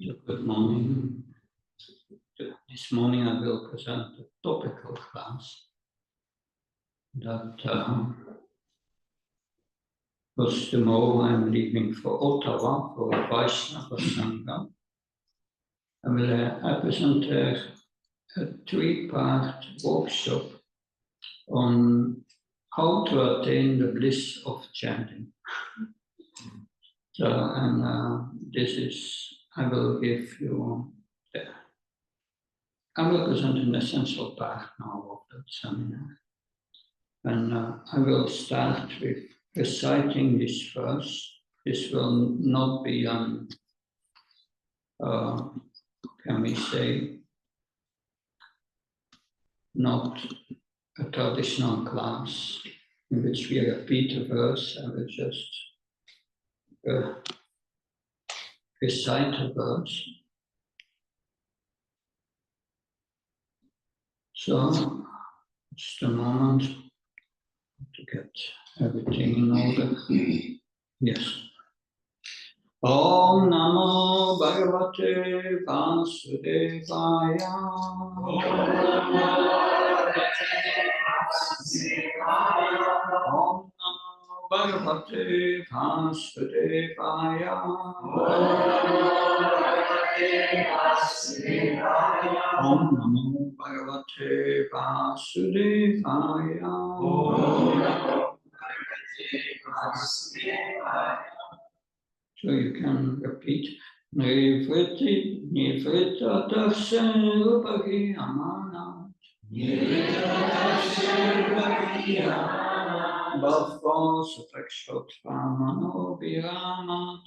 Good morning. This morning I will present a topical class that because tomorrow I'm leaving for Ottawa for a Vaishnava Sangha. I present a three-part workshop on how to attain the bliss of chanting. So, I will give you, I will present an essential part now of that seminar. And I will start with reciting this verse. This will not be can we say, not a traditional class in which we repeat a verse. I will just recite a verse. So, just a moment to get everything in order. Yes. Om Namo Bhagavate Vasudevaya. Om Namo Bhagavate Vasudevaya. Om Namo Bhagavate Vasudevaya. So you can repeat. Nivriti, Nivrita Tasel Bhagi Amana. Bhava Satakshotva Mano Viramat.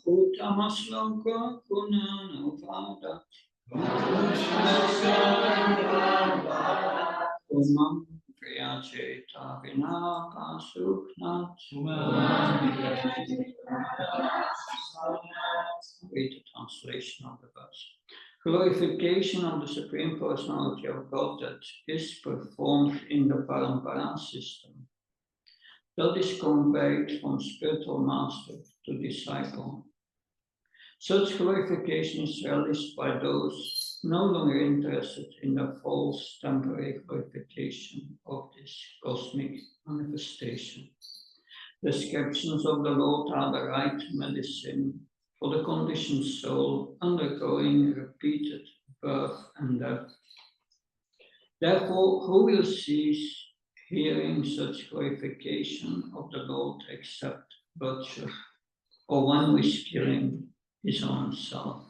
Uttamasloka Kunano Vada. Umam Priyacheta Vinaka Sukhnat. Read the translation of the verse. Glorification of the Supreme Personality of God that is performed in the Parampara system. That is conveyed from spiritual master to disciple. Such glorification is realized by those no longer interested in the false temporary glorification of this cosmic manifestation. The descriptions of the Lord are the right medicine for the conditioned soul undergoing repeated birth and death. Therefore, who will cease hearing such glorification of the Lord except butcher, or one who is killing his own self?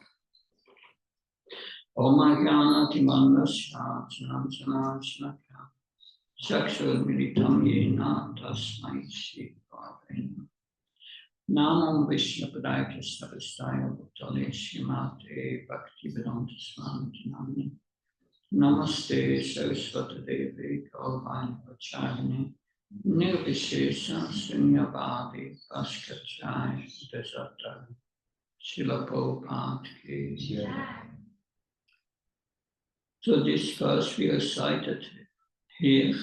Om Ajnanati Mandasya Janam Shnaka Chakshur Militam Yena Tasmai Shri Bhavena Namam Vishnu Padaya Krishna Vistaya Bhutale Shrimate Bhaktivedanta Swami Namni Namaste Saraswati Devi Gaurvani Vacharani Nirvishesha Sunyavadi Paskachai Desata Srila Prabhupada Ki Jai. So this verse we recited here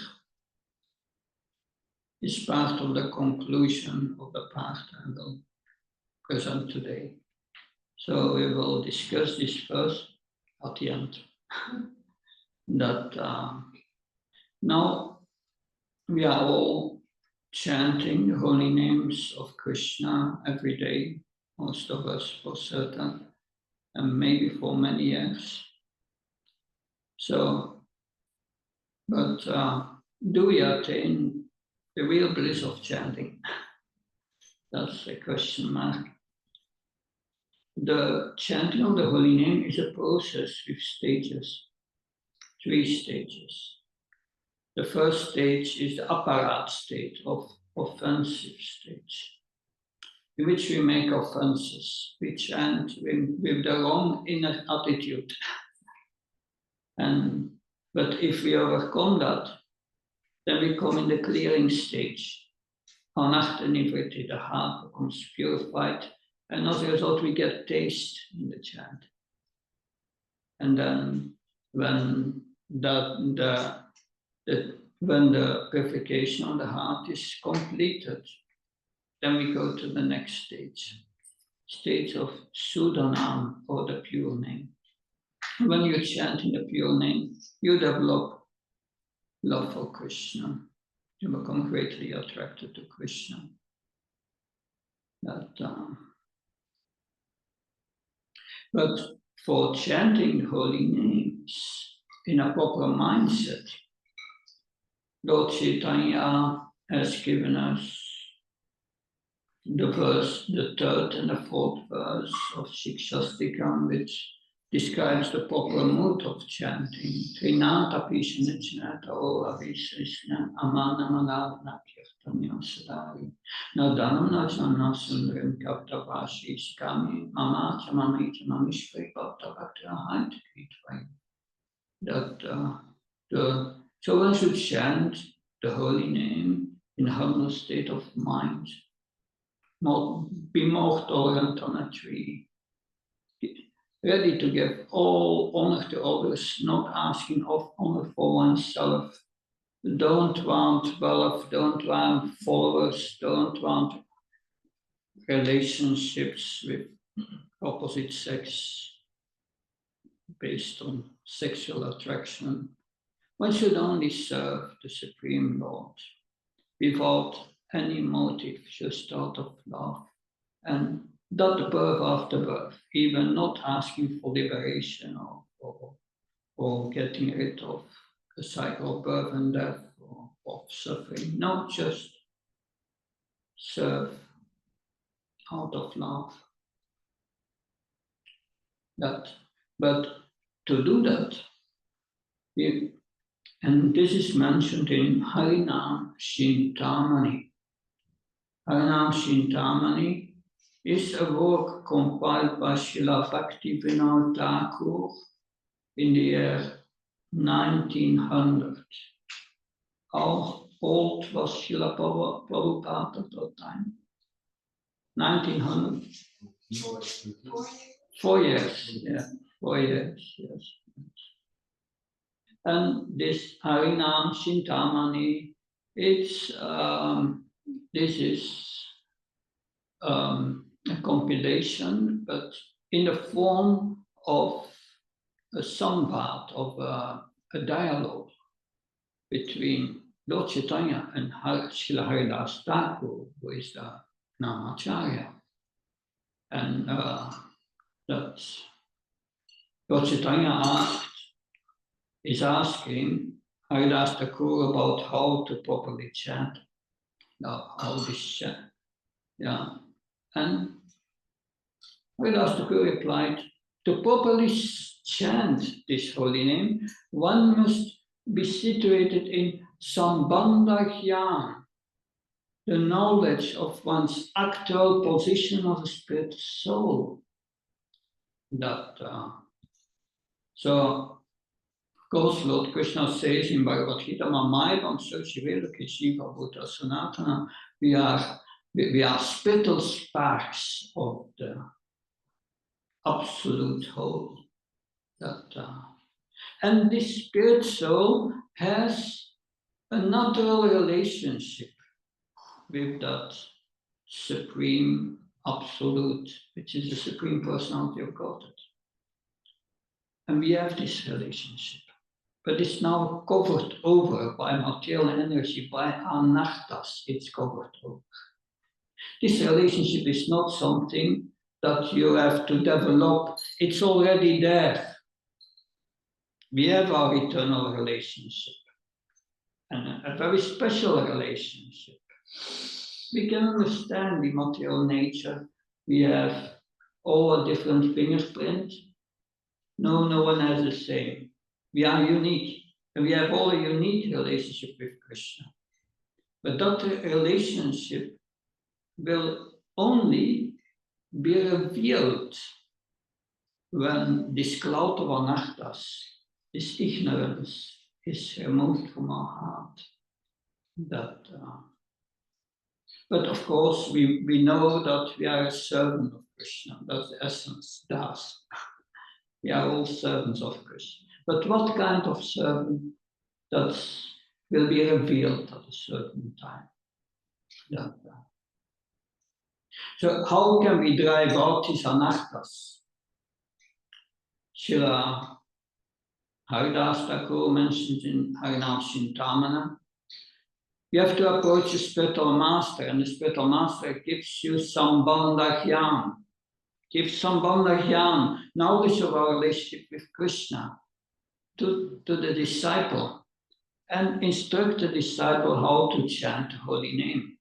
is part of the conclusion of the part I will present today. So we will discuss this verse at the end. That now we are all chanting the holy names of Krishna every day, most of us for certain, and maybe for many years. So, but do we attain the real bliss of chanting? That's a question mark. The chanting of the holy name is a process with stages, 3 stages. The first stage is the apparat state of offensive stage, in which we make offenses, we chant with the wrong inner attitude. But if we overcome that, then we come in the clearing stage. Anartha Nivriti, the heart becomes purified, and as a result we get taste in the chant. And then when the purification of the heart is completed, then we go to the next stage of Sudanam, or the pure name. When you're chanting the pure name, you develop love for Krishna. You become greatly attracted to Krishna. But for chanting holy names in a proper mindset, Lord Chaitanya has given us the verse, the third and the fourth verse of Shikshastikam, which describes the proper mood of chanting. Trinata Pishanachanata Ola Visishna Amana Manavana Kirtanya Sadari Nadanam Najana Sundram Kapta Vashi Skami Mama Chamami Chamamishri Kapta Bhakta Haint Kritvai. That so one should chant the holy name in a humble state of mind. Not be more tolerant on a tree, ready to give all honor to others, not asking of honor for oneself. Don't want wealth, don't want followers, don't want relationships with opposite sex based on sexual attraction. One should only serve the Supreme Lord without any motive, just out of love. And that birth after birth, even not asking for liberation or getting rid of the cycle of birth and death or of suffering. No, just serve out of love. But to do that, and this is mentioned in Harinam Shintamani. Harinam Shintamani is a work compiled by Srila Bhaktivinoda Thakur in the year 1900. How old was Srila Prabhupada at that time? 1900? 4 years, yeah, 4 years, yes. And this Harinam Shintamani, this is a compilation, but in the form of a samvad, of a dialogue between Lord Chaitanya and Srila Haridas Thakur, who is the Namacharya. And that Lord Chaitanya is asking Haridas Thakur about how to properly chant, how this chant. Yeah. And Haridas Thakur replied, to properly chant this holy name, one must be situated in Sambandha Jnana, the knowledge of one's actual position of the spirit soul. So, of course, Lord Krishna says in Bhagavad Gita, Mamaivam Sochivela Kishiva Buddha Sanatana, we are spittle sparks of the absolute whole. And this spirit soul has a natural relationship with that supreme absolute, which is the Supreme Personality of Godhead. And we have this relationship. But it's now covered over by material energy, by anarthas, it's covered over. This relationship is not something that you have to develop, it's already there. We have our eternal relationship, and a very special relationship. We can understand the material nature. We have all a different fingerprint. No one has the same. We are unique, and we have all a unique relationship with Krishna. But that relationship will only be revealed when this cloud of anarthas, this ignorance, is removed from our heart. But of course, we know that we are a servant of Krishna. That's the essence, das. We are all servants of Krishna. But what kind of servant? That will be revealed at a certain time. So how can we drive out these anarthas? Srila Haridas Thakur mentioned in Harinam Chintamana, you have to approach a spiritual master, and the spiritual master gives you Sambandha Jnana, gives Sambandha Jnana, knowledge of our relationship with Krishna, to the disciple, and instruct the disciple how to chant the holy name.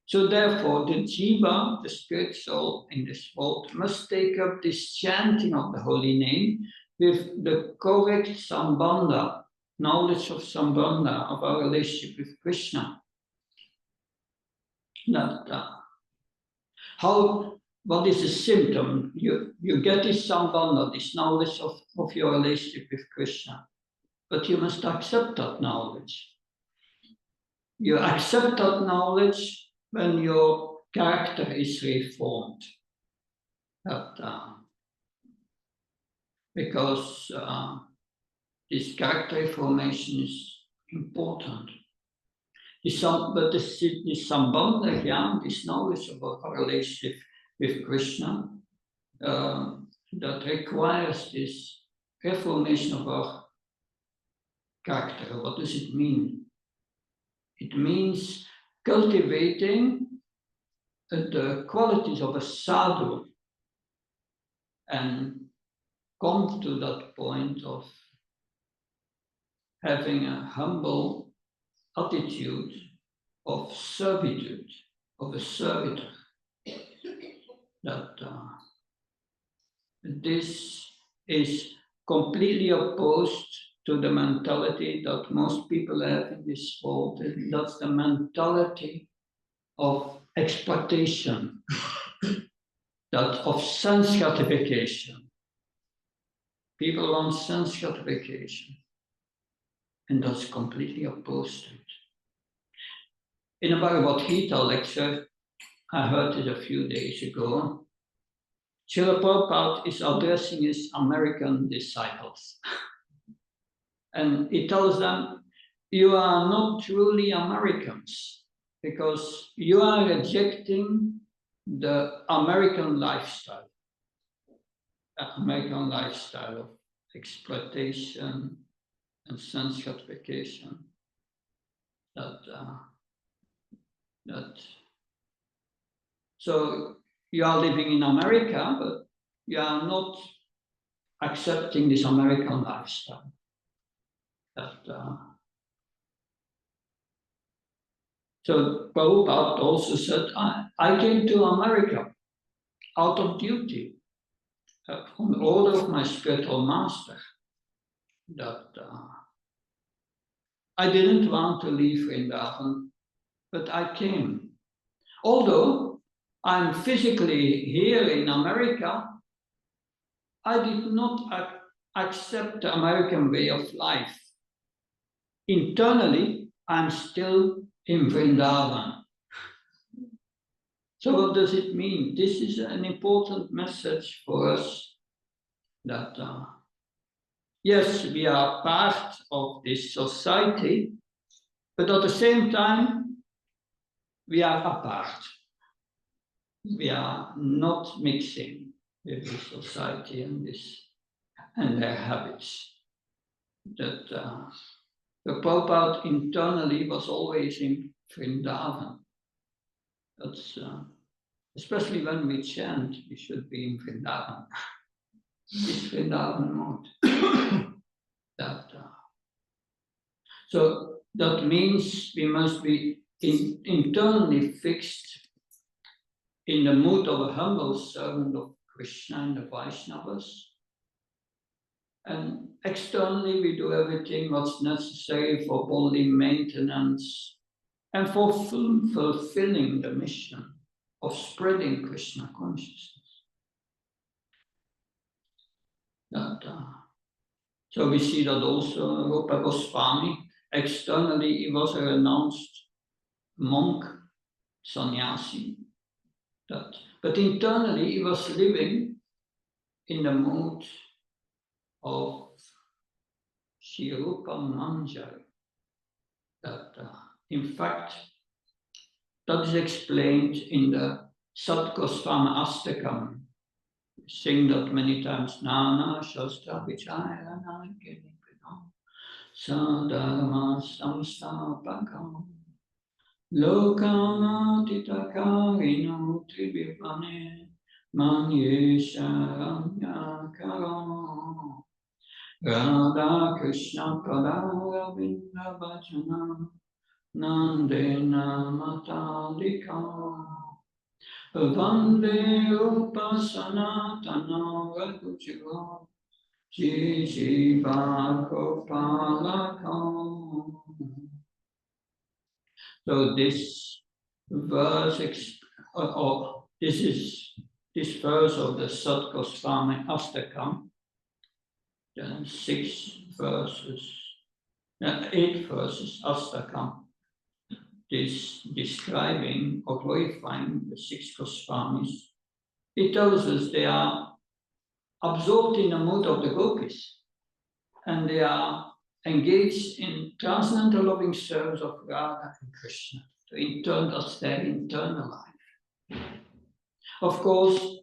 So therefore, the jiva, the spirit soul in this world, must take up this chanting of the holy name with the correct sambandha, knowledge of sambandha, of our relationship with Krishna. What is the symptom? You get this sambandha, this knowledge of your relationship with Krishna, but you must accept that knowledge. You accept that knowledge when your character is reformed. Because this character reformation is important. But this Sambandha Jnana, this knowledge of our relationship with Krishna, that requires this reformation of our character. What does it mean? It means cultivating the qualities of a sadhu and come to that point of having a humble attitude of servitude, of a servitor. That this is completely opposed to the mentality that most people have in this world. That's the mentality of exploitation, that of sense gratification. People want sense gratification, and that's completely opposed to it. In a Bhagavad Gita lecture, I heard it a few days ago, Srila Prabhupada is addressing his American disciples. And he tells them, you are not truly Americans because you are rejecting the American lifestyle. The American lifestyle of exploitation and sense gratification. So you are living in America, but you are not accepting this American lifestyle. So Prabhupada also said, I came to America out of duty, on the order of my spiritual master, that I didn't want to leave Vrindavan, but I came. Although I'm physically here in America, I did not accept the American way of life. Internally, I'm still in Vrindavan. So what does it mean? This is an important message for us that, yes, we are part of this society, but at the same time, we are apart. We are not mixing with this society and their habits. That the Prabhupada internally was always in Vrindavan. That's especially when we chant, we should be in Vrindavan. This Vrindavan mode. So that means we must be internally fixed in the mood of a humble servant of Krishna and the Vaishnavas. And externally, we do everything what's necessary for bodily maintenance and for fulfilling the mission of spreading Krishna consciousness. So we see that also Rupa Goswami, externally he was a renounced monk, sannyasi, but internally he was living in the mood of Sri Rupa Manjari. In fact, That is explained in the Sat Goswami Astakam. We sing that many times. Nana Shastra Vichayana Gilipino Sadharma Samstapakam Lokana Titakarino Tribhivane Manye Sharanya Karo Radha Krishna Padara Vinda Bhajana Nandena Matadika Vande Upasana Tanara Kuchiro Jiva Gopalakam. So this verse, this verse of the Sat Goswami Astakam, 8 verses Astakam, is describing or glorifying the 6 Goswamis. It tells us they are absorbed in the mood of the gopis, and they are engaged in transcendental loving service of Radha and Krishna. That's their internal life. Of course,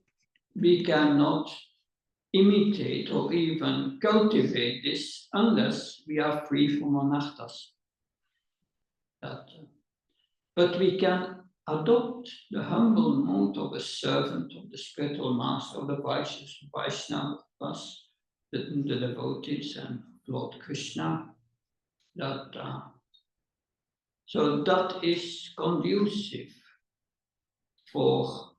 we cannot imitate or even cultivate this unless we are free from anarthas. But we can adopt the humble mood of a servant of the spiritual master of the Vaishnavas, the devotees and Lord Krishna. So that is conducive for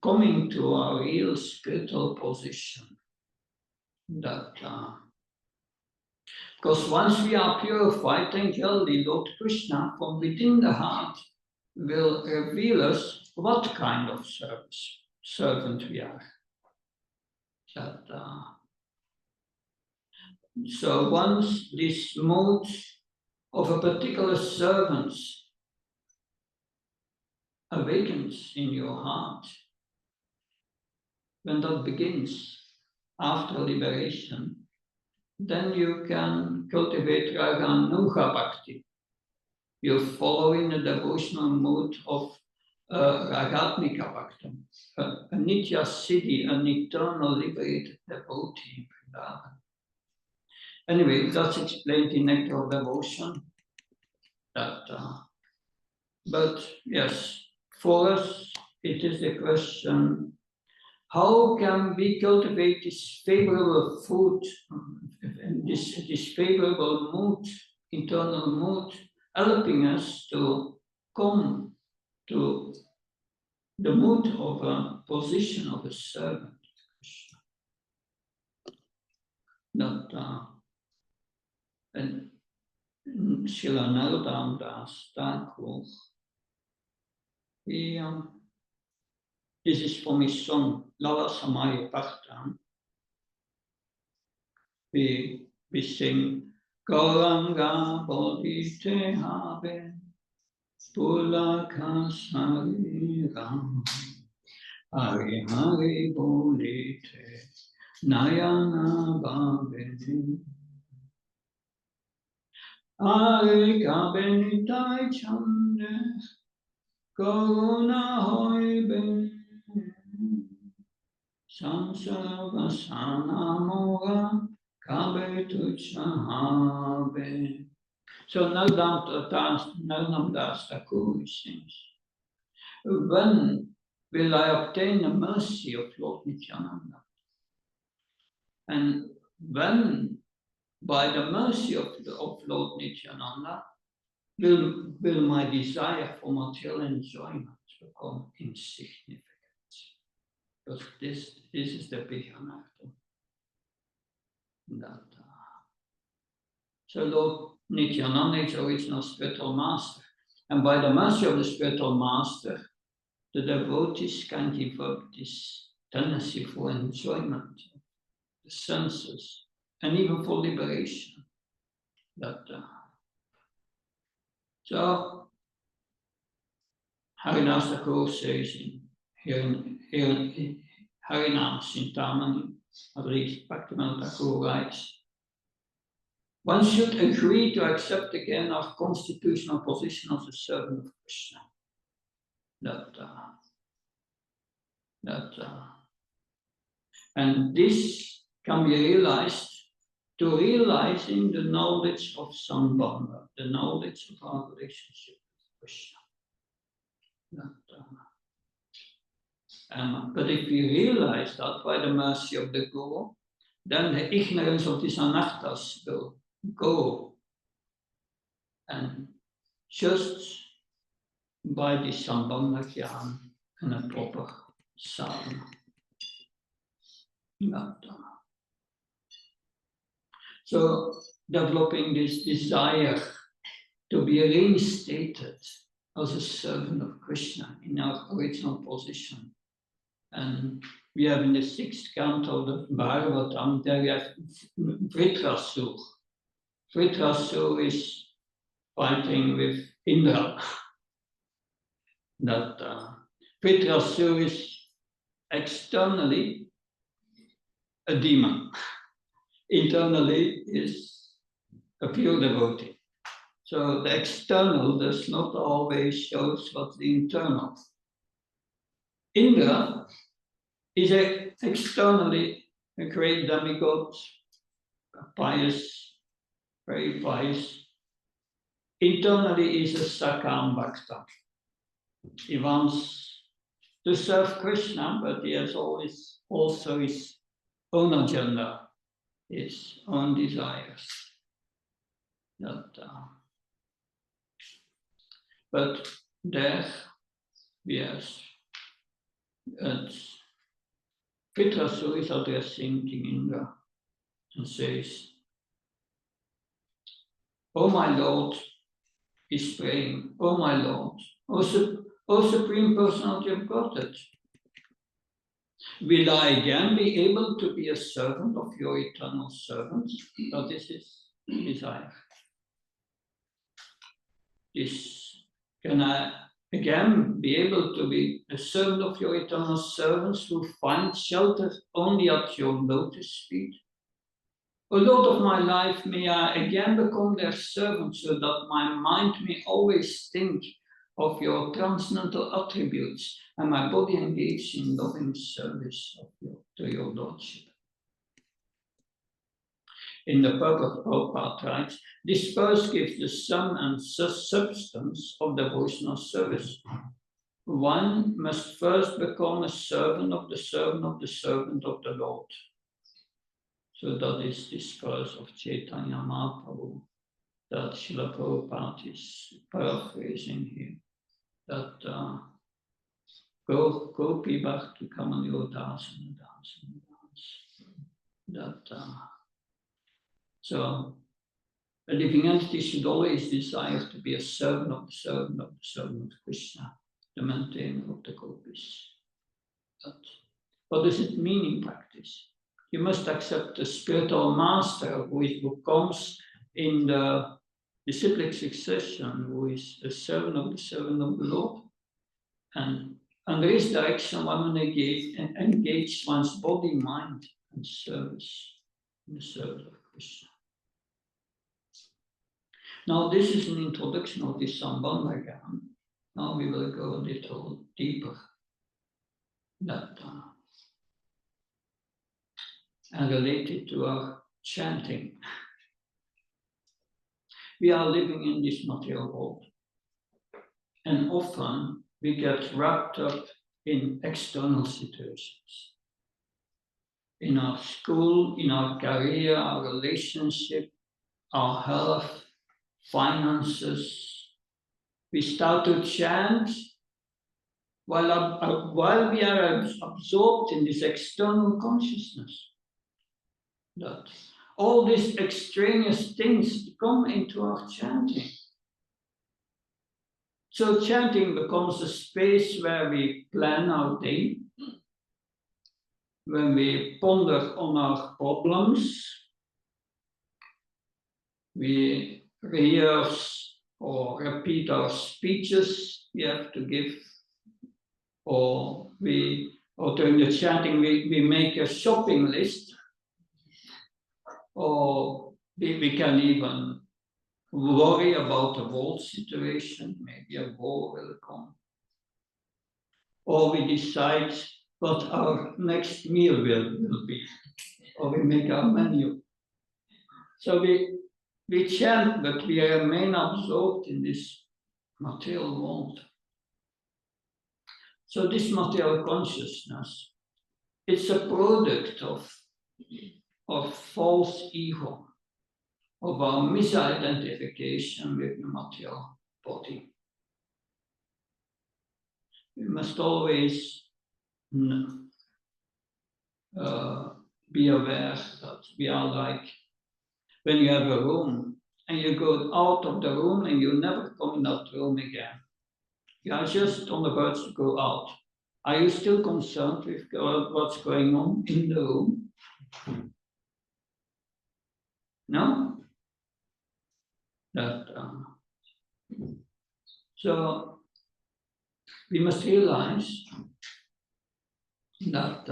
coming to a real spiritual position. Because once we are purified, thank you, the Lord Krishna from within the heart will reveal us what kind of servant we are. So once this mood of a particular servant awakens in your heart, when that begins after liberation, then you can cultivate Raganuga Bhakti. You're following the devotional mood of Ragatmika Bhakti, a Nitya Siddhi, an eternal liberated devotee in Vrindavan. Anyway, that's explained in Nectar of Devotion. But yes, for us, it is the question, how can we cultivate this favorable food, this favorable mood, internal mood, helping us to come to the mood of a position of a servant. And Srila Narottam Das Thakur, this is from his song Lala Samaya Partam. We sing Gauranga Bodhite Habe Pulaka Sariram Hari Hari Bodhite Nayana Bhaveni Hari Kabenitai Chande Corona Hoibe Samsarvasana Mora Kabe Tuchahabe. So Narottam Das Thakur sings, when will I obtain the mercy of Lord Nityananda? And when, by the mercy of Lord Nityananda, will my desire for material enjoyment become insignificant? Because this is the big anartha. So Lord Nityananda is the original spiritual master. And by the mercy of the spiritual master, the devotees can give up this tendency for enjoyment, the senses, and even for liberation. So Haridas Thakur says here in Harinam Sintamani, at least Bhaktivinoda Thakur writes, one should agree to accept again our constitutional position as a servant of Krishna. And this can be realized to realizing the knowledge of Sambandha, the knowledge of our relationship with Krishna. But if we realize that by the mercy of the Guru, then the ignorance of these anarthas will go. And just by the Sambandha Jnana and a proper sadhana. So developing this desire to be reinstated as a servant of Krishna in our original position. And we have in the 6th canto of the Bhagavatam, there we have Vritrasur. Vritrasur is fighting with Indra. Vritrasur is externally a demon. Internally is a pure devotee. So the external does not always show what's the internal. Indra is externally a great demigod, pious, very pious. Internally is a Sakam Bhakta. He wants to serve Krishna, but he has always also his own agenda, his own desires. But there, yes, Vritrasur is addressing King Indra and says, "Oh my Lord," is praying, "Oh my Lord, O Supreme Personality of Godhead, will I again be able to be a servant of your eternal servants?" So this is desire. Can I again be able to be a servant of your eternal servants who find shelter only at your lotus feet? O Lord of my life, may I again become their servant so that my mind may always think of your transcendental attributes and my body engage in loving service to your Lordship. In the purport, Prabhupada writes, this verse gives the sum and substance of devotional service. One must first become a servant of the servant of the servant of the Lord. So that is this verse of Chaitanya Mahaprabhu that Srila Prabhupada is paraphrasing here. That Gopi Bhakti Kamanyo Das and Das and Das. So a living entity should always desire to be a servant of the servant of the servant of Krishna, the maintainer of the gopis. But what does it mean in practice? You must accept the spiritual master who comes in the disciplic succession, who is a servant of the Lord. And under his direction, one will engage one's body, mind, and service in the service of Krishna. Now, this is an introduction of this Sambandha Jnana. Now we will go a little deeper. And related to our chanting. We are living in this material world. And often we get wrapped up in external situations. In our school, in our career, our relationship, our health, finances. We start to chant while we are absorbed in this external consciousness. That all these extraneous things come into our chanting. So chanting becomes a space where we plan our day, when we ponder on our problems, we rehearse or repeat our speeches we have to give, or during the chanting we make a shopping list, or we can even worry about the world situation, maybe a war will come. or we decide what our next meal will be, or we make our menu. So we chant, but we remain absorbed in this material world. So this material consciousness, it's a product of false ego, of our misidentification with the material body. We must always be aware that we are like when you have a room and you go out of the room and you never come in that room again. You are just on the verge to go out. Are you still concerned with what's going on in the room? No? So we must realize that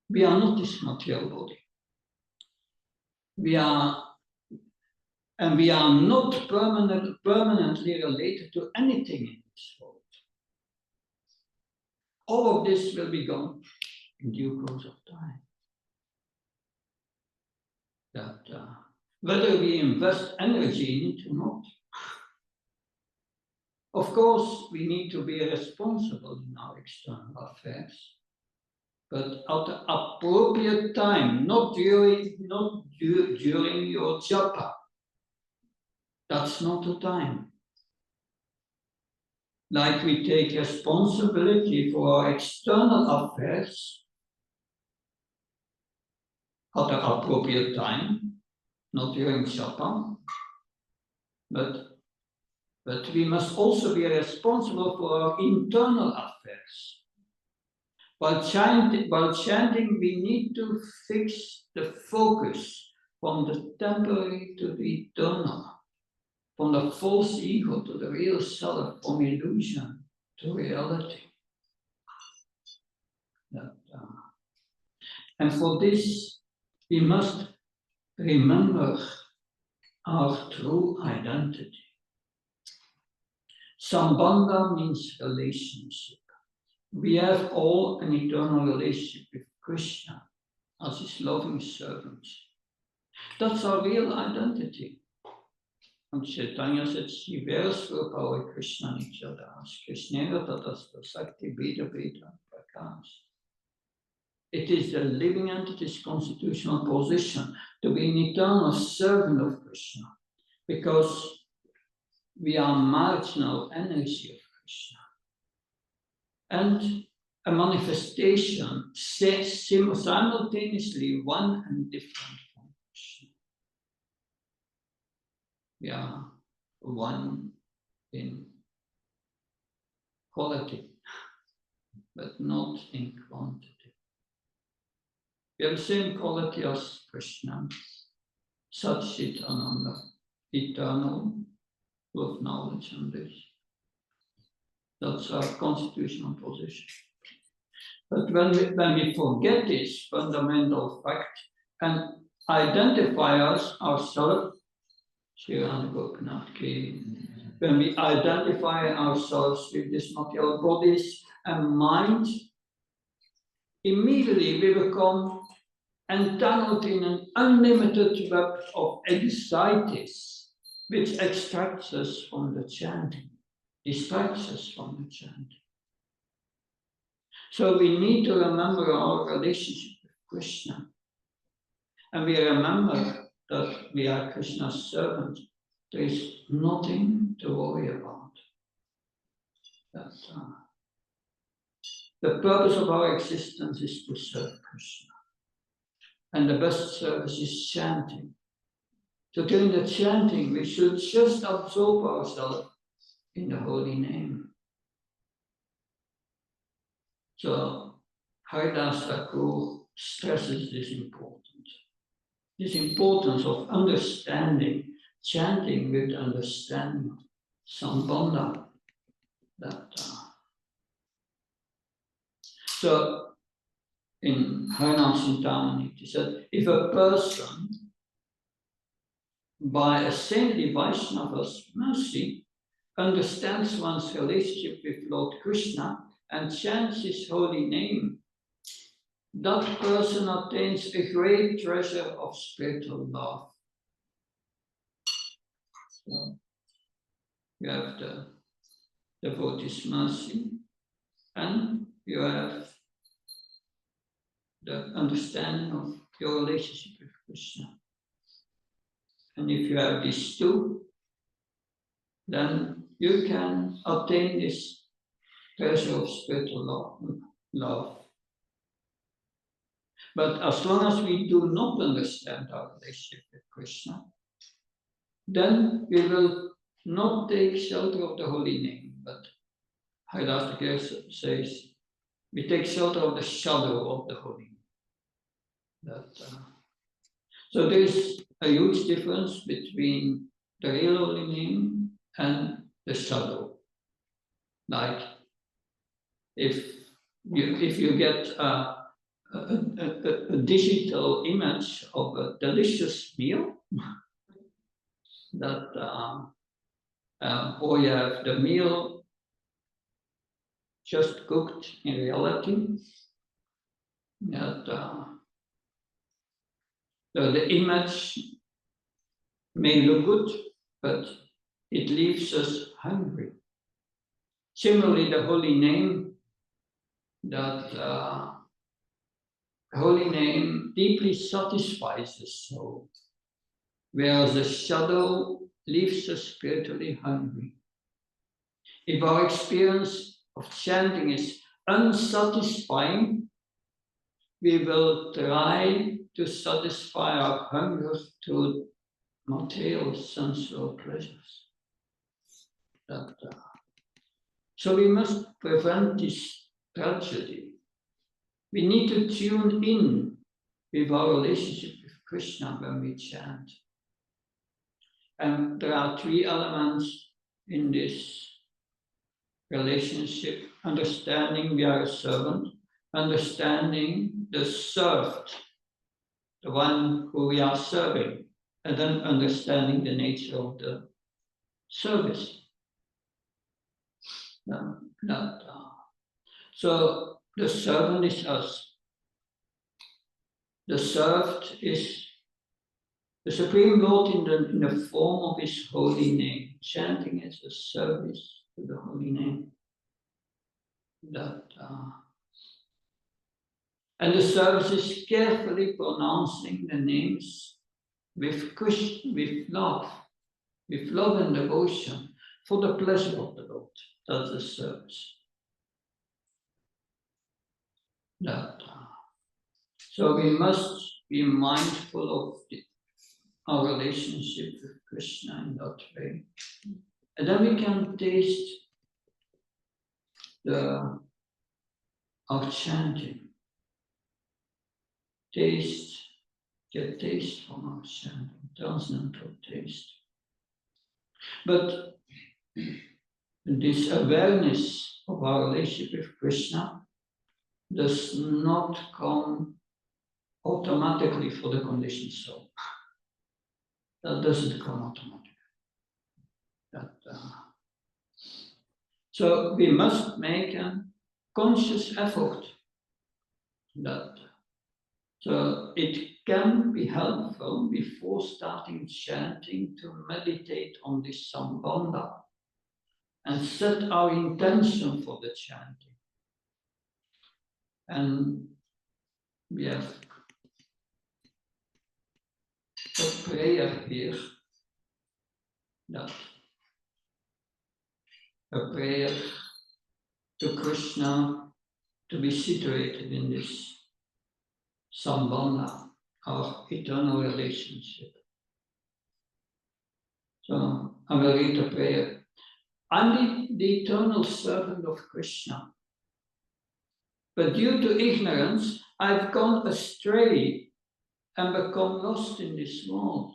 we are not this material body. We are not permanently related to anything in this world. All of this will be gone in due course of time. Whether we invest energy in it or not. Of course, we need to be responsible in our external affairs, but at the appropriate time, not during your japa. That's not the time. Like we take responsibility for our external affairs at the appropriate time, not during japa, but we must also be responsible for our internal affairs. While chanting, we need to fix the focus from the temporary to the eternal, from the false ego to the real self, from illusion to reality. And for this, we must remember our true identity. Sambandha means relationship. We have all an eternal relationship with Krishna as his loving servant. That's our real identity. And Chaitanya said, Shiva Swarupa Krishna Nichadas, Krishna Tatastha Sakti Veda Veda Prakash. It is the living entity's constitutional position to be an eternal servant of Krishna, because we are marginal energy of Krishna. And a manifestation simultaneously one and different from Krishna. We are one in quality, but not in quantity. We have the same quality as Krishna, Satchit Ananda, eternal, full of knowledge and bliss. That's our constitutional position. But when we forget this fundamental fact and identify ourselves, when we identify ourselves with these material bodies and mind, immediately we become entangled in an unlimited web of anxieties, which extracts us from the chanting, distracts us from the chanting. So we need to remember our relationship with Krishna. And we remember that we are Krishna's servant. There is nothing to worry about. The purpose of our existence is to serve Krishna. And the best service is chanting. So during the chanting, we should just absorb ourselves in the holy name. So Haridas Thakur stresses this importance of understanding, chanting with understanding, sambandha. So in Harinam Chintamani, he said, if a person, by a saintly Vaishnava's mercy, understands one's relationship with Lord Krishna and chants his holy name, that person attains a great treasure of spiritual love. So you have the devotee's mercy, and you have the understanding of your relationship with Krishna. And if you have these two, then you can attain this treasure of spiritual love. But as long as we do not understand our relationship with Krishna, then we will not take shelter of the holy name. But Radhadesh says, we take shelter of the shadow of the holy name. So there is a huge difference between the real holy name and the shadow. Like if you get a digital image of a delicious meal, that or you have the meal just cooked in reality, that the image may look good, but it leaves us hungry. Similarly, the holy name, that holy name deeply satisfies the soul, whereas the shadow leaves us spiritually hungry. If our experience of chanting is unsatisfying, we will try to satisfy our hunger through material sensual pleasures. So we must prevent this tragedy. We need to tune in with our relationship with Krishna when we chant. And there are three elements in this relationship: understanding we are a servant, understanding the served, the one who we are serving, and then understanding the nature of the service. So the servant is us. The served is the Supreme Lord in the form of his holy name. Chanting is a service to the holy name. And the service is carefully pronouncing the names with love and devotion for the pleasure of the Lord. That's the service. So we must be mindful of our relationship with Krishna in that way. And then we can taste our chanting. Get taste from our chanting, transcendental taste. But this awareness of our relationship with Krishna does not come automatically for the conditioned soul. That doesn't come automatically. So we must make a conscious effort. So it can be helpful before starting chanting to meditate on this sambandha and set our intention for the chanting. And we have a prayer here, a prayer to Krishna to be situated in this sambandha, our eternal relationship. So I will read the prayer. I'm the eternal servant of Krishna, but due to ignorance, I've gone astray and become lost in this world.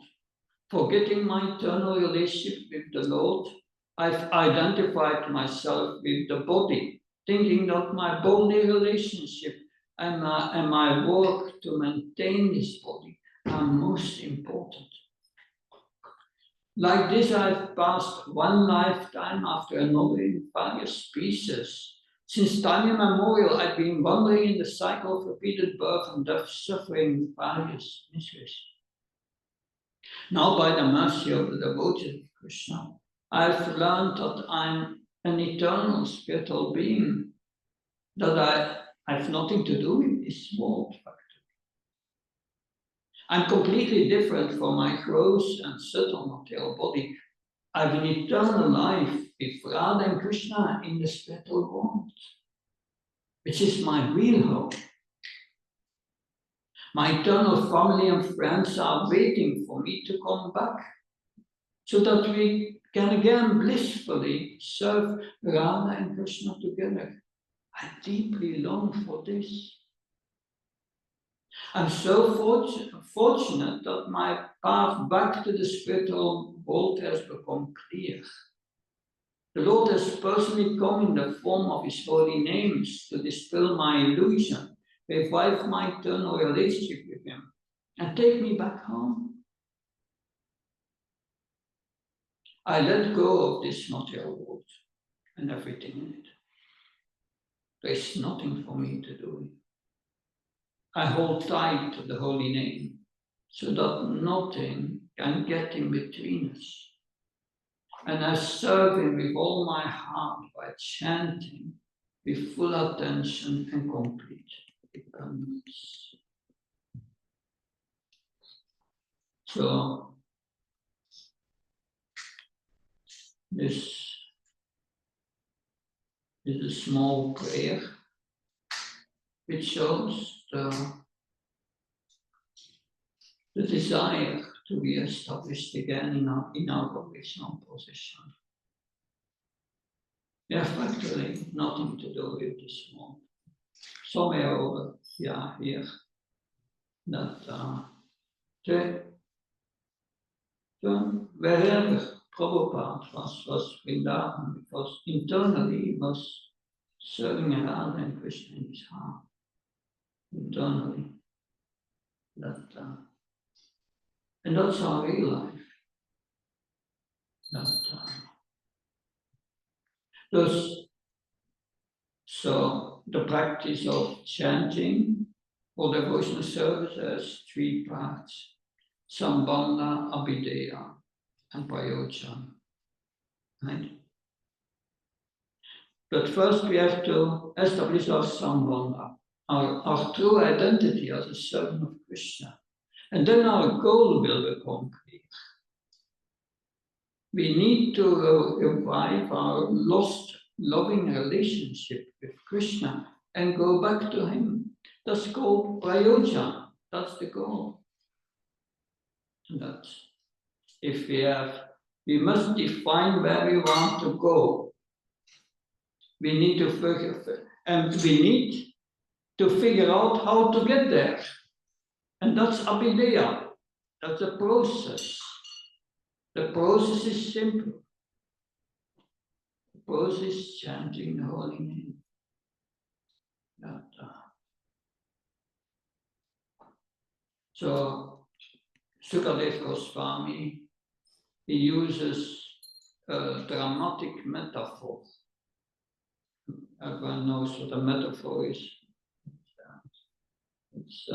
Forgetting my eternal relationship with the Lord, I've identified myself with the body, thinking that my bodily relationship and my work to maintain this body are most important. Like this, I've passed one lifetime after another in various species, Since time immemorial, I've been wandering in the cycle of repeated birth and death, suffering various miseries. Now, by the mercy of the devotees of Krishna, I've learned that I'm an eternal spiritual being, that I have nothing to do with this world factor. I'm completely different from my gross and subtle material body. I have an eternal life with Radha and Krishna in the spiritual world, which is my real home. My eternal family and friends are waiting for me to come back, so that we can again blissfully serve Radha and Krishna together. I deeply long for this. I'm so fortunate that my path back to the spiritual world has become clear. The Lord has personally come in the form of His holy names to dispel my illusion, revive my eternal relationship with Him, and take me back home. I let go of this material world and everything in it. There is nothing for me to do. I hold tight to the holy name so that nothing can get in between us. And I serve Him with all my heart by chanting with full attention and complete dependence. So, this is a small prayer which shows the desire to be established again in our original position. We have actually nothing to do with this world. Somewhere over here that wherever Prabhupada was Vrindavan, because internally he was serving Radha and Krishna in his heart. Internally. And that's our real life. So the practice of chanting or devotional service has three parts: Sambandha, Abhideya, and Prayojan. Right? But first we have to establish our Sambandha, our true identity as a servant of Krishna. And then our goal will become clear. We need to revive our lost loving relationship with Krishna and go back to Him. That's called Prayojan. That's the goal. And that's, if we must define where we want to go. We need to figure out how to get there. And that's Abhideya. That's a process. The process is simple. The process is chanting the holy name. So, Sukadeva Goswami, he uses a dramatic metaphor. Everyone knows what a metaphor is. It's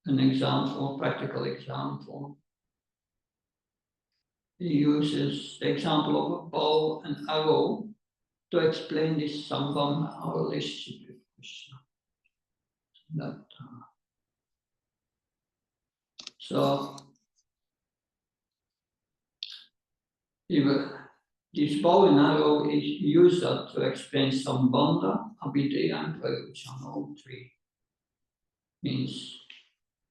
an example, practical example. He uses the example of a bow and arrow to explain this sambandha, our relationship with Krishna. So, this bow and arrow is used to explain sambandha, abhideya, and prayojan, all three. Means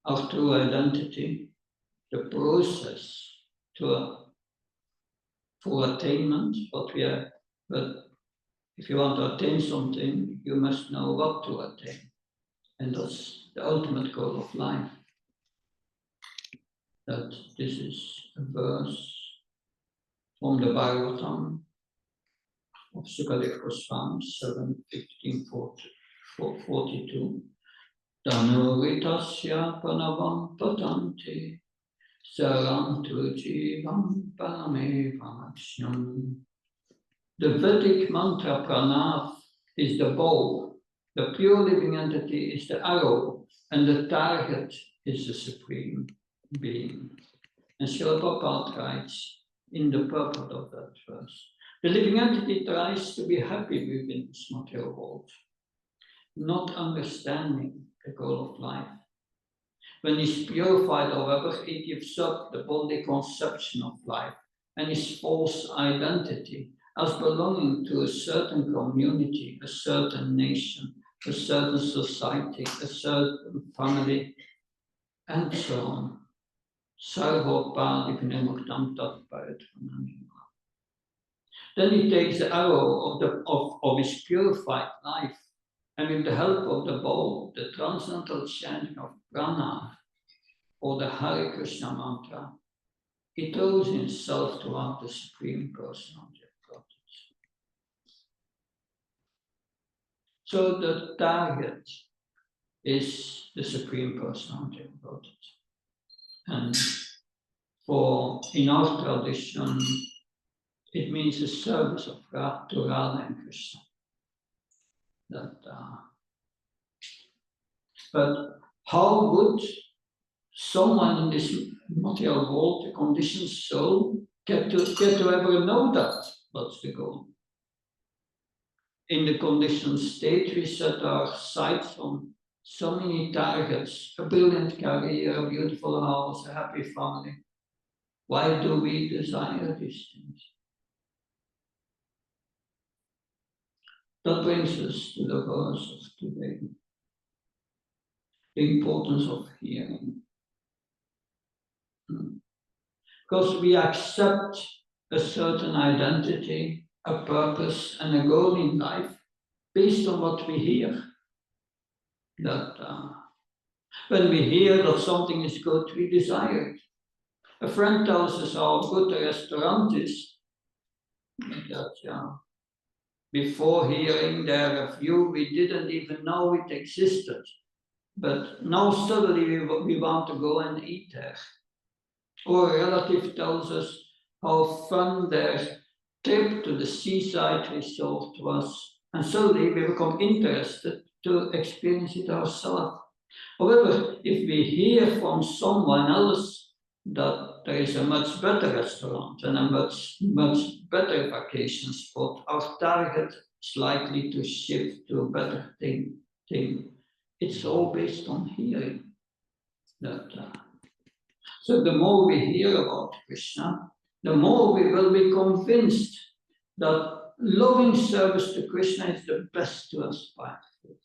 our true identity, the process for attainment, what we are, but if you want to attain something, you must know what to attain. And that's the ultimate goal of life. That this is a verse from the Bhagavatam of Sukadeva Goswami, 7:15-42. Tanuritasya panavam patante sarantu jivam paramevamaksham. The Vedic mantra pranav is the bow, the pure living entity is the arrow, and the target is the supreme being. And Srila Prabhupada writes in the purport of that verse, the living entity tries to be happy within this material world, not understanding the goal of life. When he's purified, however, he gives up the bodily conception of life and his false identity as belonging to a certain community, a certain nation, a certain society, a certain family, and so on. Then he takes the arrow of his purified life, and with the help of the bow, the transcendental chanting of prana, or the Hare Krishna mantra, he throws himself toward the Supreme Personality of Godhead. So the target is the Supreme Personality of Godhead. And in our tradition, it means the service of God to Radha and Krishna. But how would someone in this material world, the conditioned soul, get to ever know that? What's the goal? In the conditioned state, we set our sights on so many targets, a brilliant career, a beautiful house, a happy family. Why do we desire these things? That brings us to the verse of today. The importance of hearing. Because we accept a certain identity, a purpose, and a goal in life based on what we hear. That when we hear that something is good, we desire it. A friend tells us how good a restaurant is. That before hearing their review, we didn't even know it existed. But now suddenly we want to go and eat there. Or a relative tells us how fun their trip to the seaside resort was. And suddenly we become interested to experience it ourselves. However, if we hear from someone else that there is a much better restaurant and a much better vacation spot, our target is likely to shift to a better thing. It's all based on hearing. So the more we hear about Krishna, the more we will be convinced that loving service to Krishna is the best to aspire for.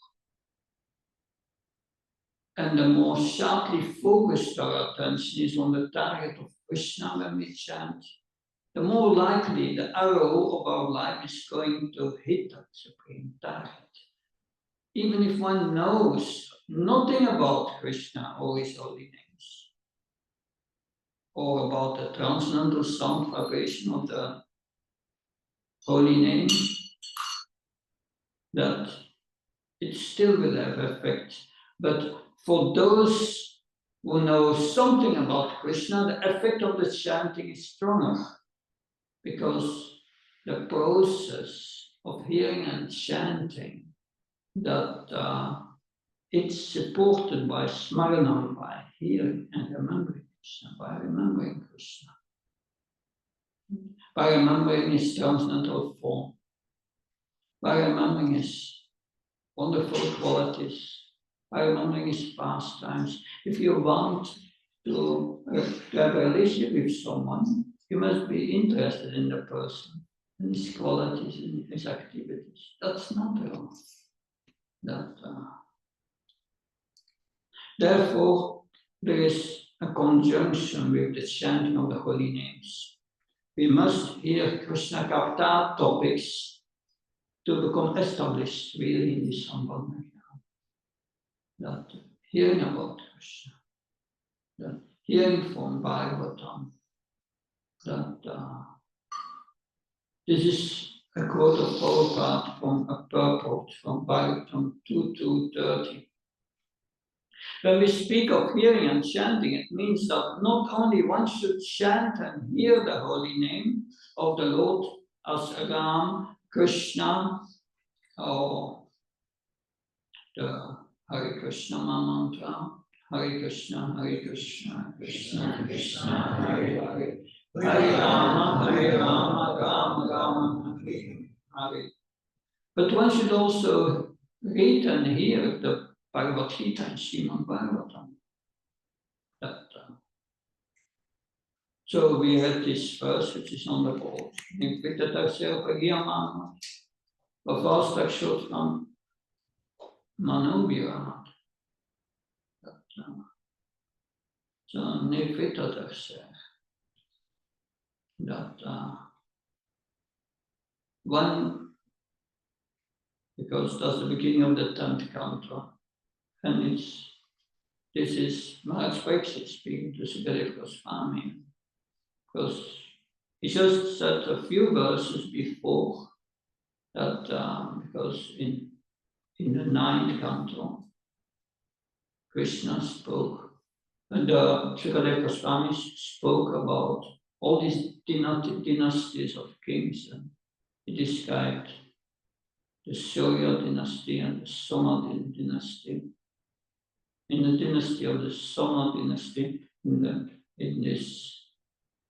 And the more sharply focused our attention is on the target of Krishna when we chant, the more likely the arrow of our life is going to hit that supreme target. Even if one knows nothing about Krishna or his holy names, or about the transcendental sound vibration of the holy name, that it still will have effect. But for those who know something about Krishna, the effect of the chanting is stronger, because the process of hearing and chanting, that it's supported by smaranam, by hearing and remembering Krishna, by remembering Krishna, by remembering his transcendental form, by remembering his wonderful qualities, by remembering his pastimes. If you want to have a relationship with someone, you must be interested in the person, in his qualities, in his activities. That's not wrong. Therefore, there is a conjunction with the chanting of the holy names. We must hear Krishna Kapta topics to become established really in this Sambandha. That hearing about Krishna, that hearing from Bhagavatam, that this is a quote of Prabhupada from a purport from Bhagavatam 2.2.30. When we speak of hearing and chanting, it means that not only one should chant and hear the holy name of the Lord as Ram, Krishna, or the Hare Krishna mantra, Hare Krishna, Krishna Krishna, Hare Hare, Hare Rama, Rama Rama, Hare. But one should also read and hear the Bhagavad Gita and Srimad Bhagavatam. So we had this verse which is on the board. Nikvitatasya Pagiyamana, Vavastakshotram Manubhiramat. So Nikvitatasya. That one, because that's the beginning of the 10th canto, and this is Maharaj Pariksit speaking to Sukadeva Goswami, because he just said a few verses before that, because in the 9th canto, Krishna spoke, and Sukadeva Goswami spoke about all these dynasties of kings, and he described the Surya dynasty and the Soma dynasty. In the dynasty of the Soma dynasty,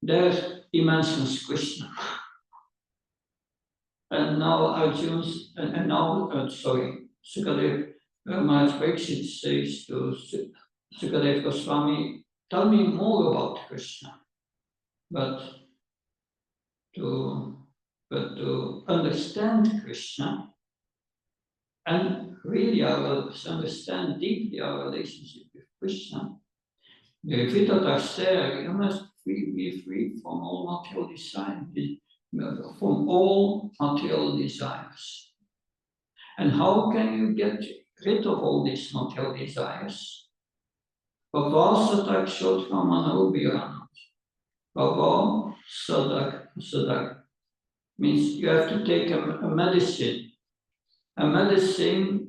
there he mentions Krishna. And now Sukadeva Maharaj Pariksit says to Sukadeva Goswami, tell me more about Krishna. But to understand Krishna and really understand deeply our relationship with Krishna, you must be free from all material desires. And how can you get rid of all these material desires? Sadak means you have to take a medicine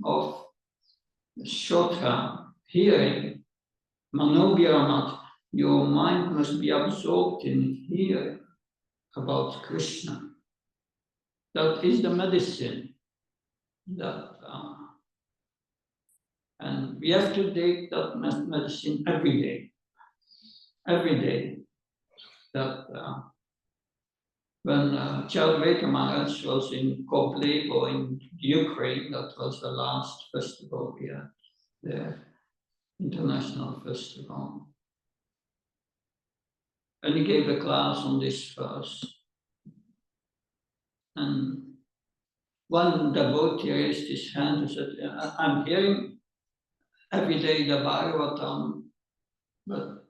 of Shotra, hearing. Manobhiramat, your mind must be absorbed in hearing about Krishna. That is the medicine. And we have to take that medicine every day. Every day. When Chaldveka Maharaj was in Koblevo in Ukraine, that was the last festival we had there, international festival. And he gave a class on this verse. And one devotee raised his hand and said, I'm hearing every day the Bhagavatam, but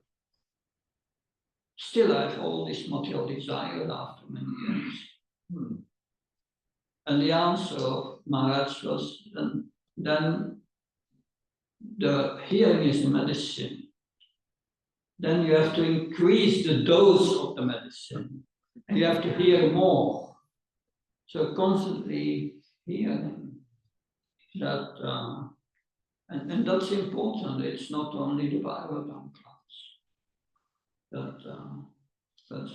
still I have all this material desire after many years. And the answer of Maharaj was, then the hearing is the medicine. Then you have to increase the dose of the medicine. And you have to hear more. So constantly hearing that, and that's important. It's not only the Bhagavatam class. That's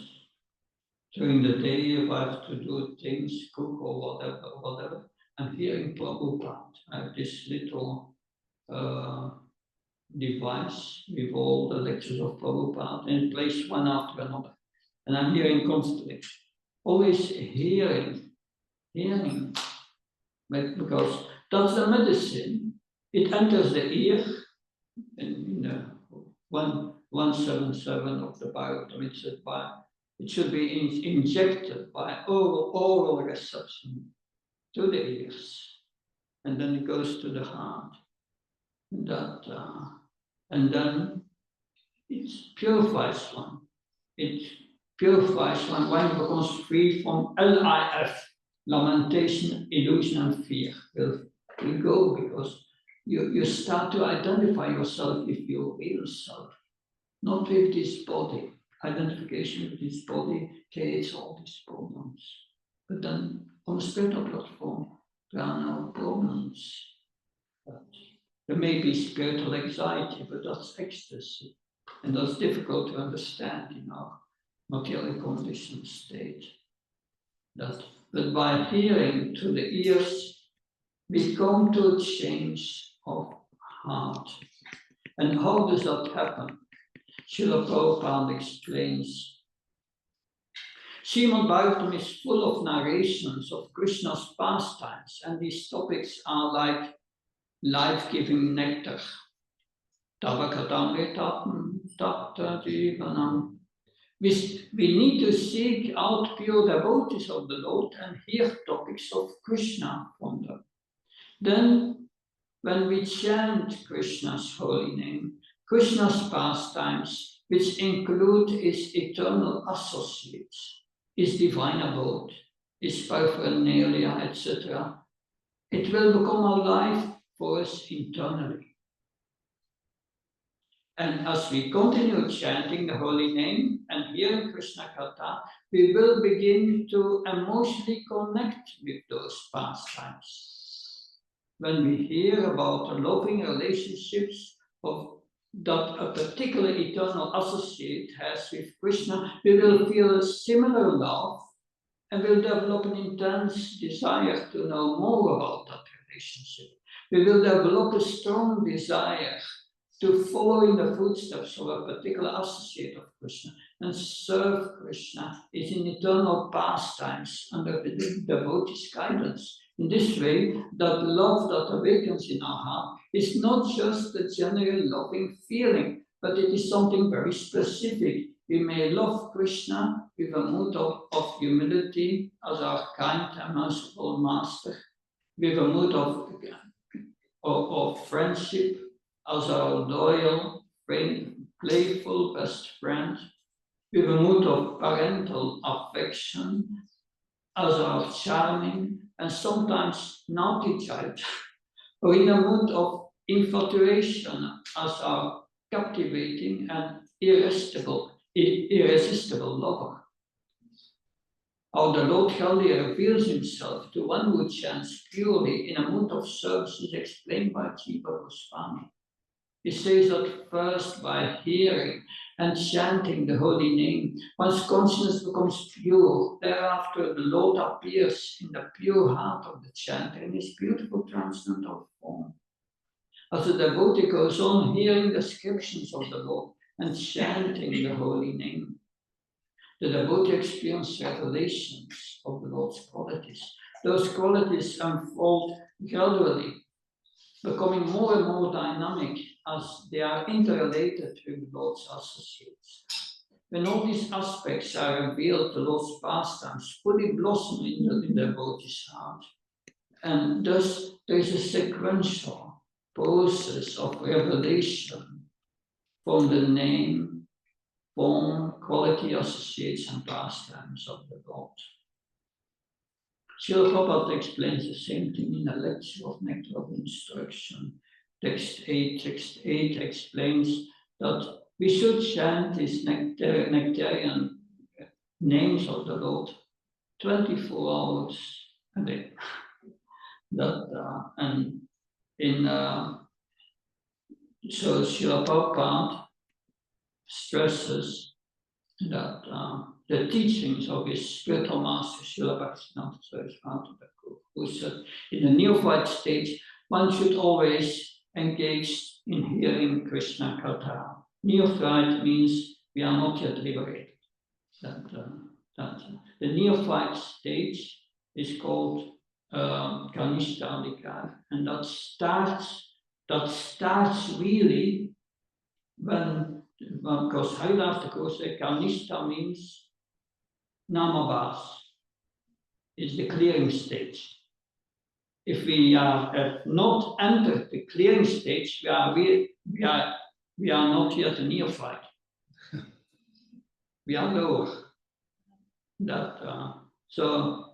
during the day, if I have to do things, cook or whatever, I'm hearing Prabhupada. I have this little device with all the lectures of Prabhupada and place one after another. And I'm hearing constantly. Always hearing, because that's the medicine. It enters the ear, in the 177 of the Bhagavatam, it said it should be injected by oral reception to the ears, and then it goes to the heart. And then it purifies one. It purifies one when it becomes free from LIF, lamentation, illusion, and fear. Will go because you start to identify yourself with your real self, not with this body. Identification with this body creates all these problems. But then on the spiritual platform, there are no problems. There may be spiritual anxiety, but that's ecstasy. And that's difficult to understand in our materially conditioned state. But by hearing to the ears, we come to a change of heart. And how does that happen? Srila Prabhupada explains. Srimad Bhagavatam is full of narrations of Krishna's pastimes, and these topics are like life-giving nectar. We need to seek out pure devotees of the Lord and hear topics of Krishna from them. Then, when we chant Krishna's holy name, Krishna's pastimes, which include his eternal associates, his divine abode, his paraphernalia, etc., it will become alive for us internally. And as we continue chanting the holy name and hearing Krishna Katha, we will begin to emotionally connect with those pastimes. When we hear about the loving relationships that a particular eternal associate has with Krishna, we will feel a similar love and will develop an intense desire to know more about that relationship. We will develop a strong desire to follow in the footsteps of a particular associate of Krishna and serve Krishna is in eternal pastimes under the devotee's guidance. In this way, that love that awakens in our heart is not just a general loving feeling, but it is something very specific. We may love Krishna with a mood of humility as our kind and merciful master, with a mood of friendship as our loyal, playful best friend, with a mood of parental affection as our charming and sometimes naughty child, or in a mood of infatuation as our captivating and irresistible lover. How the Lord Kali reveals himself to one who chants purely in a mood of service is explained by Jiva Goswami. He says that first by hearing and chanting the holy name, one's consciousness becomes pure. Thereafter, the Lord appears in the pure heart of the chanter in his beautiful transcendental form. As the devotee goes on hearing descriptions of the Lord and chanting the holy name, the devotee experiences revelations of the Lord's qualities. Those qualities unfold gradually, becoming more and more dynamic as they are interrelated with the Lord's associates. When all these aspects are revealed, the Lord's pastimes fully blossom in the devotee's heart. And thus there is a sequential process of revelation from the name, form, quality, associates, and pastimes of the Lord. Srila Prabhupada explains the same thing in a lecture of Nectar of Instruction. Text 8 explains that we should chant these nectarian names of the Lord 24 hours a day. So Srila Prabhupada stresses that the teachings of his spiritual master, Srila Bhaktivinoda Saraswati Thakur, who said in the neophyte stage, one should always engage in hearing Krishna Katha. Neophyte means we are not yet liberated. The neophyte stage is called Kanishta Adhikar, and that starts really when, because Haridas Thakur said Kanishta means Namabhas, is the clearing stage. If we have not entered the clearing stage, we are not yet a neophyte. We are lower.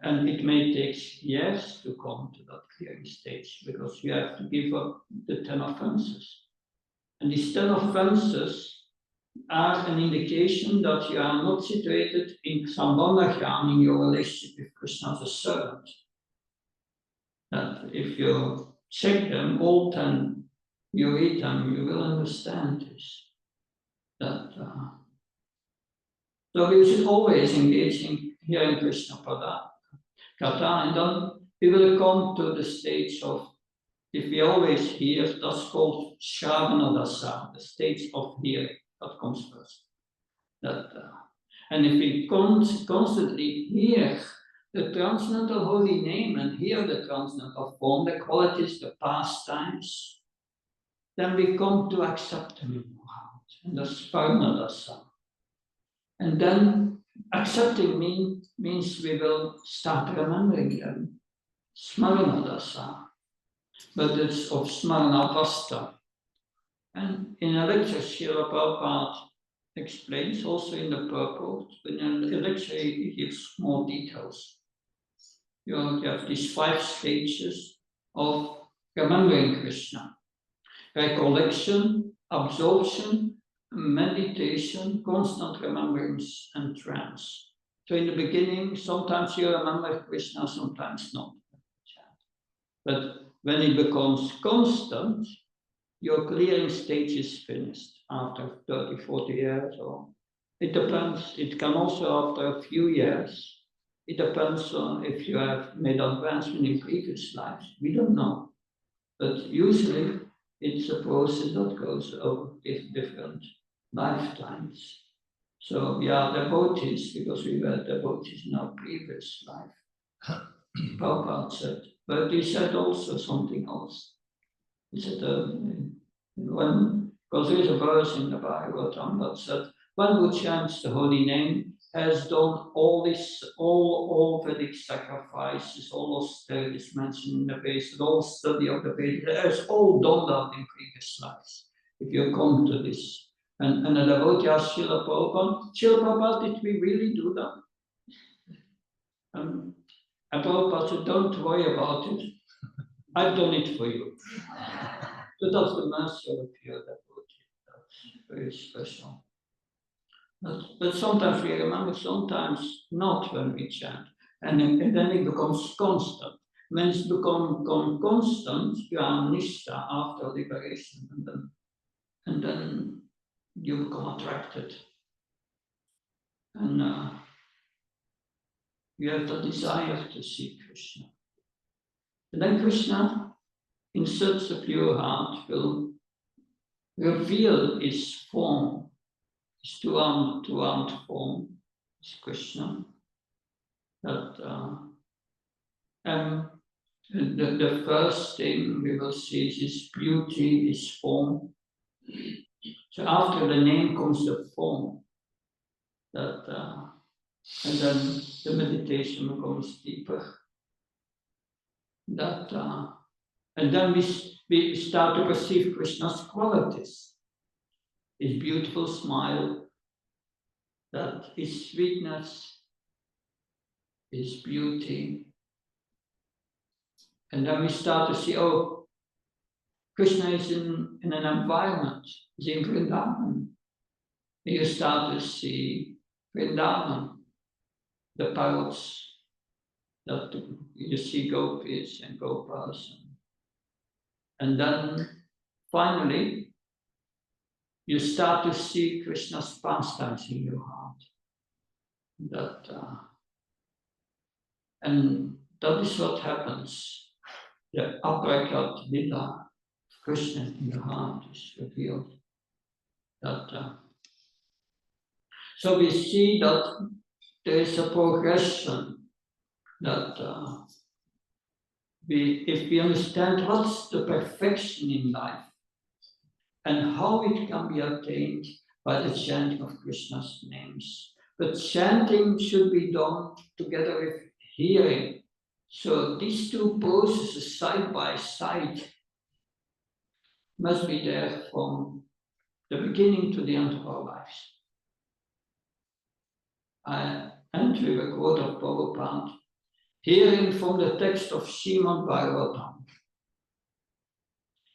And it may take years to come to that clearing stage because you have to give up the 10 offenses. And these 10 offenses are an indication that you are not situated in Sambandha in your relationship with Krishna as a servant. That if you check them, all 10, you read them, you will understand this. So we should always engage in hearing Krishna Katha, and then we will come to the stage of, if we always hear, that's called Shravanadasa, the stage of hearing, that comes first. And if we constantly hear the transcendental holy name and hear the transcendental form, the qualities, the pastimes, then we come to accept them in our heart. And that's Paranadasa. And then accepting means we will start remembering them. Smaranadasa. But it's of Smaranavasta. And in a lecture, Srila Prabhupada explains, also in the purport, but in the lecture he gives more details. You have these 5 stages of remembering Krishna. Recollection, absorption, meditation, constant remembrance, and trance. So in the beginning, sometimes you remember Krishna, sometimes not. But when it becomes constant, your clearing stage is finished after 30, 40 years, or it depends. It can also after a few years. It depends on if you have made advancement in previous lives. We don't know. But usually it's a process that goes over different lifetimes. So we are devotees because we were devotees in our previous life. Prabhupada said, but he said also something else. He said, because there is a verse in the Bhagavatam that said, one who chants the holy name has done all Vedic sacrifices, all austerities mentioned in the Vedas, all study of the Vedas, has all done that in previous lives. If you come to this. And the devotee asked Srila Prabhupada, did we really do that? And Prabhupada said, don't worry about it. I've done it for you. So that's the mercy of a pure devotee. That's very special. But sometimes we remember, sometimes not when we chant. And then it becomes constant. When it's become constant, you are nishta after liberation. And then you become attracted. And you have the desire to see Krishna. And then Krishna, in such a pure heart, will reveal his form, his two-armed form, is Krishna. That the first thing we will see is his beauty, his form. So after the name comes the form. And then the meditation becomes deeper. And then we start to perceive Krishna's qualities. His beautiful smile, that his sweetness, his beauty. And then we start to see, oh, Krishna is in an environment, he's in Vrindavan. You start to see Vrindavan, the parrots, that you see gopis and gopas. And then finally, you start to see Krishna's pastimes in your heart. And that is what happens. The aprakat lila of Krishna in the heart is revealed. So we see that there is a progression that if we understand what's the perfection in life and how it can be attained by the chanting of Krishna's names. But chanting should be done together with hearing. So these two processes side by side must be there from the beginning to the end of our lives. I end with a quote of Prabhupada, hearing from the text of Srimad Bhagavatam.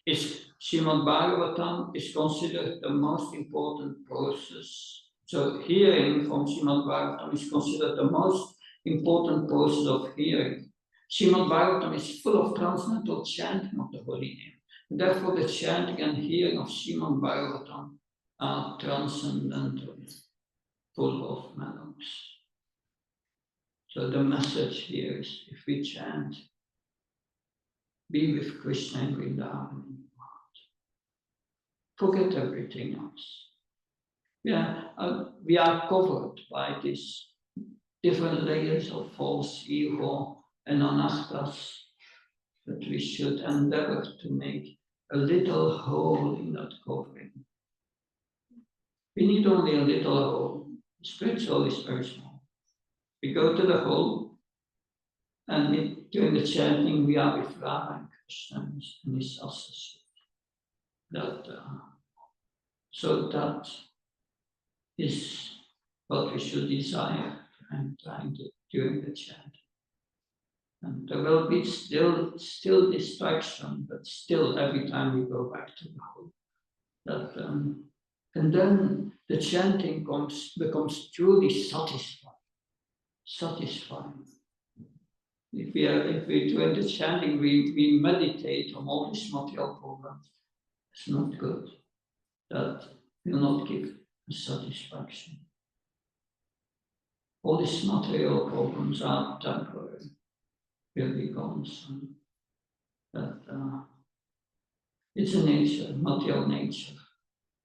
Srimad Bhagavatam is considered the most important process. So hearing from Srimad Bhagavatam is considered the most important process of hearing. Srimad Bhagavatam is full of transcendental chanting of the holy name. And therefore the chanting and hearing of Srimad Bhagavatam are transcendental, full of melodies. So the message here is, if we chant, be with Krishna in Vrindavan in your heart. Forget everything else. We are covered by these different layers of false ego and anarthas that we should endeavor to make a little hole in that covering. We need only a little hole. Spiritual is very small. We go to the hole, and during the chanting, we are with Radha and Krishna and his associate. So that is what we should desire and trying to during the chanting. And there will be still distraction, but still every time we go back to the hole. And then the chanting becomes truly satisfying. If we during the chanting we meditate on all these material programs, it's not good. That will not give satisfaction. All these material problems are temporary, will be gone soon. It's a nature, material nature.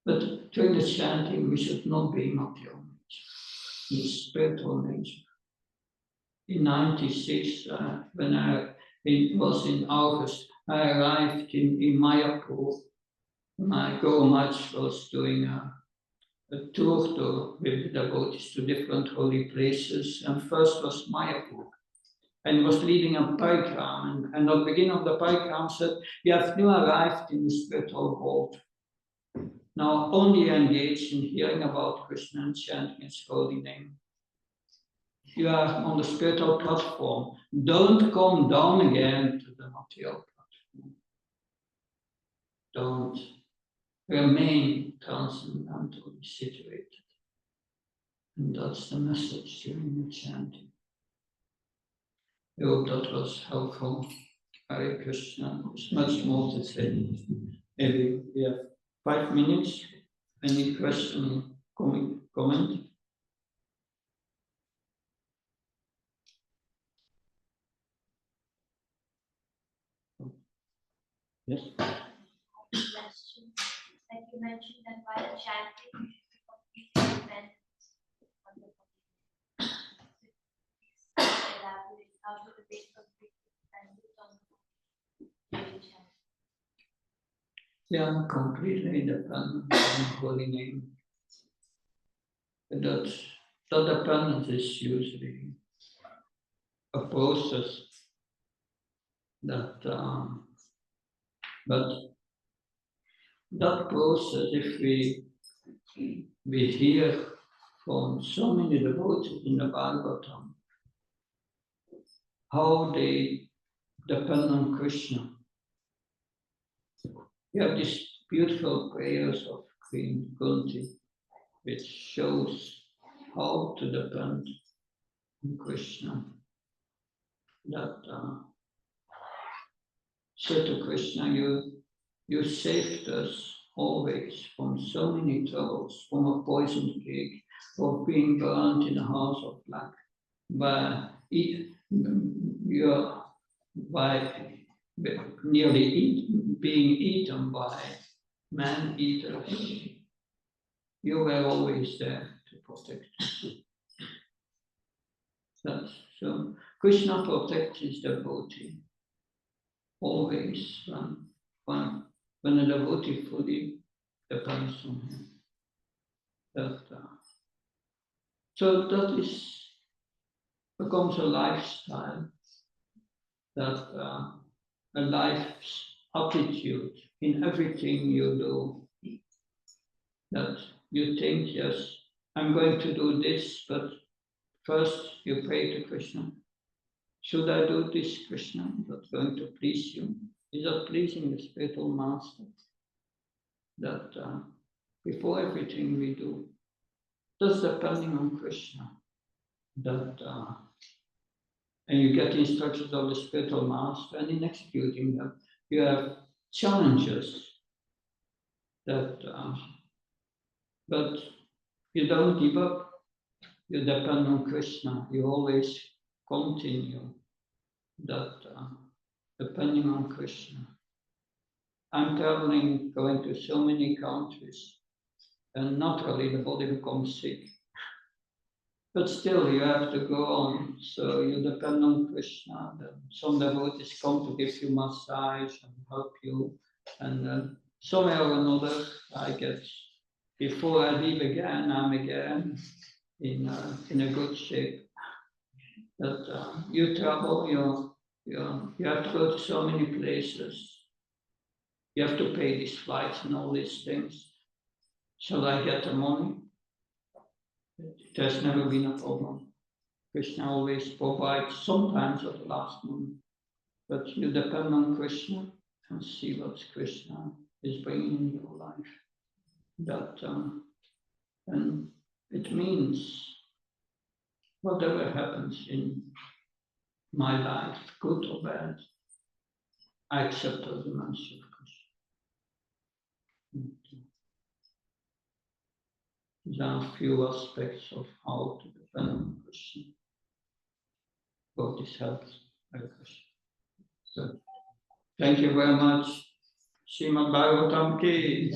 But during the chanting, we should not be material nature. It's spiritual nature. In '96, when it was in August, I arrived in Mayapur. My Guru Maharaj was doing a tour with the devotees to different holy places, and first was Mayapur, and was leading a parikrama, and at the beginning of the parikrama said, "You have now arrived in the spiritual world. Now only engage in hearing about Krishna and chanting his holy name. You are on the spiritual platform. Don't come down again to the material platform. Don't remain transcendentally situated." And that's the message during the chanting. I hope that was helpful. Hare Krishna. There's much more to say. Maybe we have 5 minutes. Any question, comment? Yes. Question. Like you mentioned that while chanting, you should completely depend on the body. Elaborate how to the base of dependent on the body. Yeah, completely dependent on the holy name. That dependence is usually a process that, but that process, if we hear from so many devotees in the Bhagavatam, how they depend on Krishna. We have these beautiful prayers of Queen Kunti, which shows how to depend on Krishna. That say to Krishna, you saved us always from so many troubles, from a poisoned cake, of being burned in a house of black, by nearly being eaten by man-eaters. You were always there to protect us. So Krishna protects his devotee always when a devotee fully depends on him. So that becomes a lifestyle, that a life's attitude in everything you do. That you think, yes, I'm going to do this, but first you pray to Krishna. Should I do this, Krishna? That's going to please you. Is that pleasing the spiritual master? That before everything we do, that's depending on Krishna. That and you get instructions of the spiritual master, and in executing them, you have challenges. That, but you don't give up. You depend on Krishna. You always continue. That depending on Krishna. I'm traveling, going to so many countries, and naturally the body becomes sick. But still, you have to go on. So you depend on Krishna. Some devotees come to give you massage and help you. And somewhere or another, I get, before I leave again, I'm again in a good shape. But you travel, you have to go to so many places. You have to pay these flights and all these things. Shall I get the money? It has never been a problem. Krishna always provides, sometimes at the last moment. But you depend on Krishna and see what Krishna is bringing in your life. And it means whatever happens in my life, good or bad, I accept as the mercy of Krishna. These are a few aspects of how to depend on Krishna. God is helps. So, thank you very much. Srimad Bhagavatam ki.